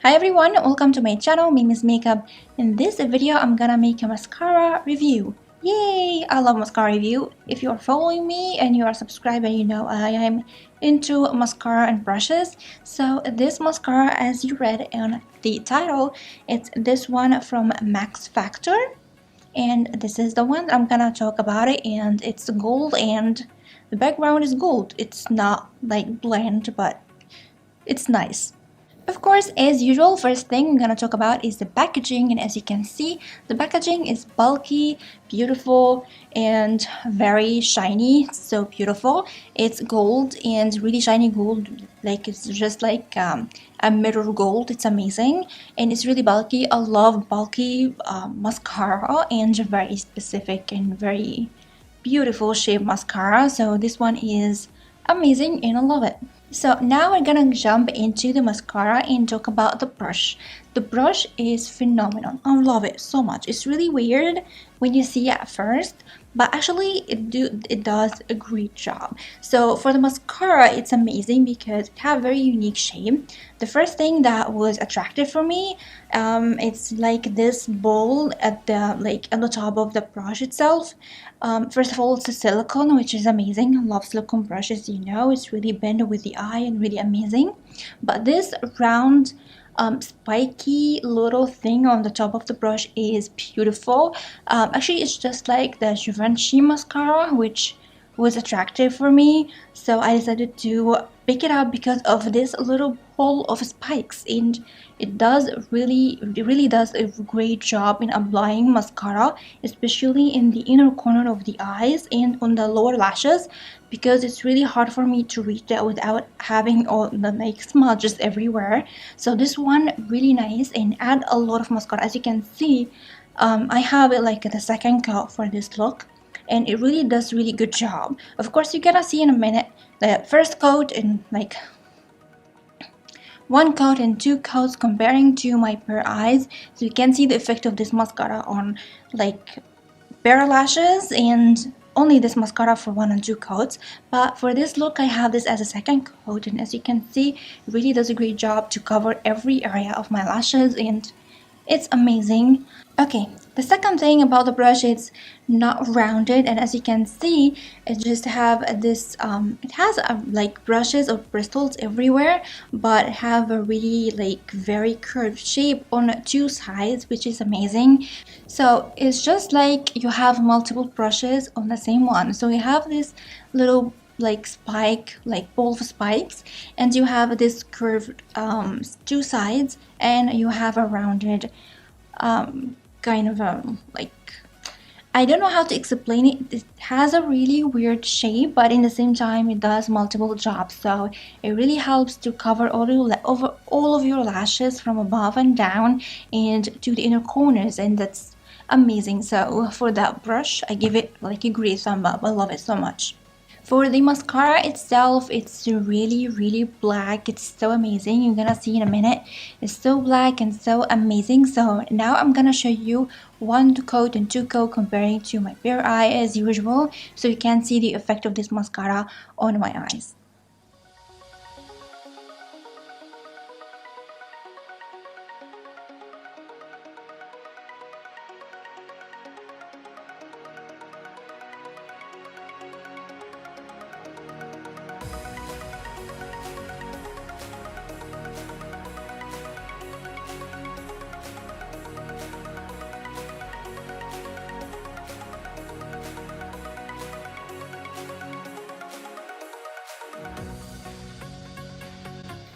Hi everyone, welcome to my channel, MiMi's Makeup. In this video, I'm gonna make a mascara review. Yay! I love mascara review. If you are following me and you are subscribed, you know I am into mascara and brushes. So this mascara, as you read on the title, it's this one from Max Factor. And this is the one I'm gonna talk about it, and it's gold and the background is gold. It's not like blend, but it's nice. Of course, as usual, first thing I'm gonna talk about is the packaging, and as you can see, the packaging is bulky, beautiful, and very shiny. It's so beautiful. It's gold and really shiny gold, like it's just like a mirror gold. It's amazing and it's really bulky. I love bulky mascara and very specific and very beautiful shape mascara. So this one is amazing and I love it. So now we're gonna jump into the mascara and talk about the brush. The brush is phenomenal. I love it so much. It's really weird when you see it at first, but actually it does a great job. So for the mascara, it's amazing because it has a very unique shape. The first thing that was attractive for me, it's like this ball at the top of the brush itself. First of all, it's a silicone, which is amazing. I love silicone brushes, you know. It's really bend with the eye and really amazing. But this round spiky little thing on the top of the brush is beautiful. Actually, it's just like the Givenchy mascara, which was attractive for me, so I decided to pick it up because of this little ball of spikes, and it really does a great job in applying mascara, especially in the inner corner of the eyes and on the lower lashes, because it's really hard for me to reach that without having all the like smudges everywhere. So this one really nice and add a lot of mascara. As you can see, I have it like the second coat for this look, and it really does really good job. Of course, you're gonna see in a minute the first coat and like one coat and two coats comparing to my bare eyes, so you can see the effect of this mascara on like bare lashes, and only this mascara for one and two coats. But for this look, I have this as a second coat, and as you can see, it really does a great job to cover every area of my lashes, and it's amazing. Okay, the second thing about the brush, it's not rounded, and as you can see, it just have this it has like brushes or bristles everywhere, but have a really like very curved shape on two sides, which is amazing. So it's just like you have multiple brushes on the same one. So you have this little like spike, like ball of spikes, and you have this curved two sides, and you have a rounded kind of like, I don't know how to explain it. It has a really weird shape, but in the same time it does multiple jobs, so it really helps to cover all of your lashes from above and down and to the inner corners, and that's amazing. So for that brush, I give it like a great thumb up. I love it so much. For the mascara itself, it's really black. It's so amazing. You're gonna see in a minute. It's so black and so amazing. So now I'm gonna show you one coat and two coat comparing to my bare eye as usual, so you can see the effect of this mascara on my eyes.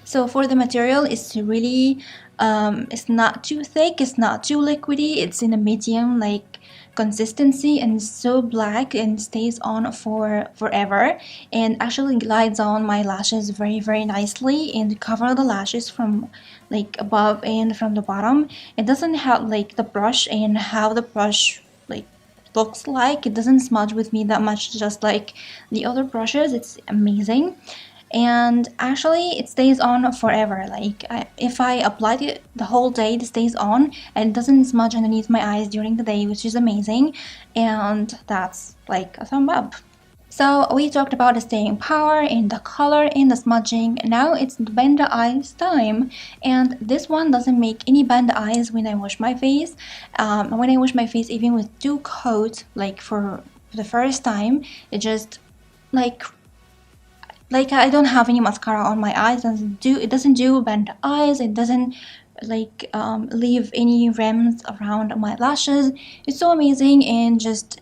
So for the material, it's really it's not too thick, it's not too liquidy, it's in a medium like consistency, and it's so black and stays on for forever, and actually glides on my lashes very nicely and cover the lashes from like above and from the bottom. It doesn't have like the brush and how the brush like looks like. It doesn't smudge with me that much, just like the other brushes. It's amazing. And actually it stays on forever. Like if I apply it the whole day, it stays on and it doesn't smudge underneath my eyes during the day, which is amazing, and that's like a thumb up. So we talked about the staying power and the color and the smudging. Now it's the bend eyes time, and this one doesn't make any bend eyes when I wash my face. When I wash my face, even with 2 coats, like for the first time, it just like I don't have any mascara on my eyes. It doesn't do bend eyes. It doesn't like leave any rims around my lashes. It's so amazing, and just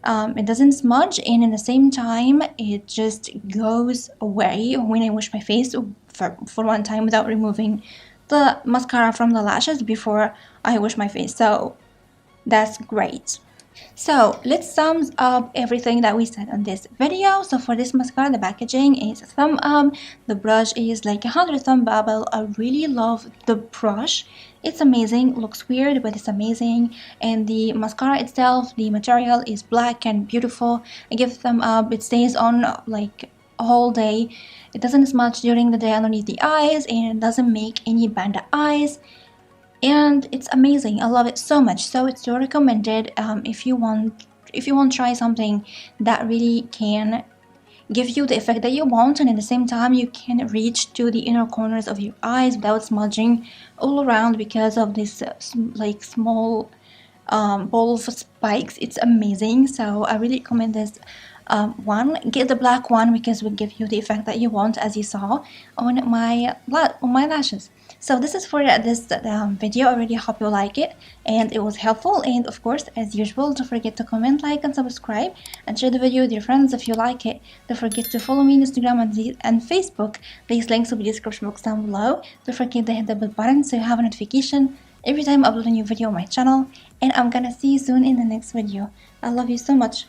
it doesn't smudge, and at the same time it just goes away when I wash my face for one time without removing the mascara from the lashes before I wash my face. So that's great. So let's sum up everything that we said on this video. So for this mascara, the packaging is a thumb up. The brush is like 100 thumb bubble. I really love the brush. It's amazing. Looks weird, but it's amazing. And the mascara itself, the material is black and beautiful. I give a thumb up. It stays on like a whole day. It doesn't smudge during the day underneath the eyes, and it doesn't make any band eyes. And it's amazing. I love it so much. So it's so recommended if you want to try something that really can give you the effect that you want, and at the same time you can reach to the inner corners of your eyes without smudging all around because of this like small ball of spikes. It's amazing. So I really recommend this one. Get the black one because it will give you the effect that you want, as you saw on my lashes. So this is for this video. I really hope you like it and it was helpful. And of course, as usual, don't forget to comment, like, and subscribe, and share the video with your friends if you like it. Don't forget to follow me on Instagram and Facebook. These links will be in the description box down below. Don't forget to hit the bell button so you have a notification every time I upload a new video on my channel. And I'm gonna see you soon in the next video. I love you so much.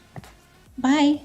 Bye.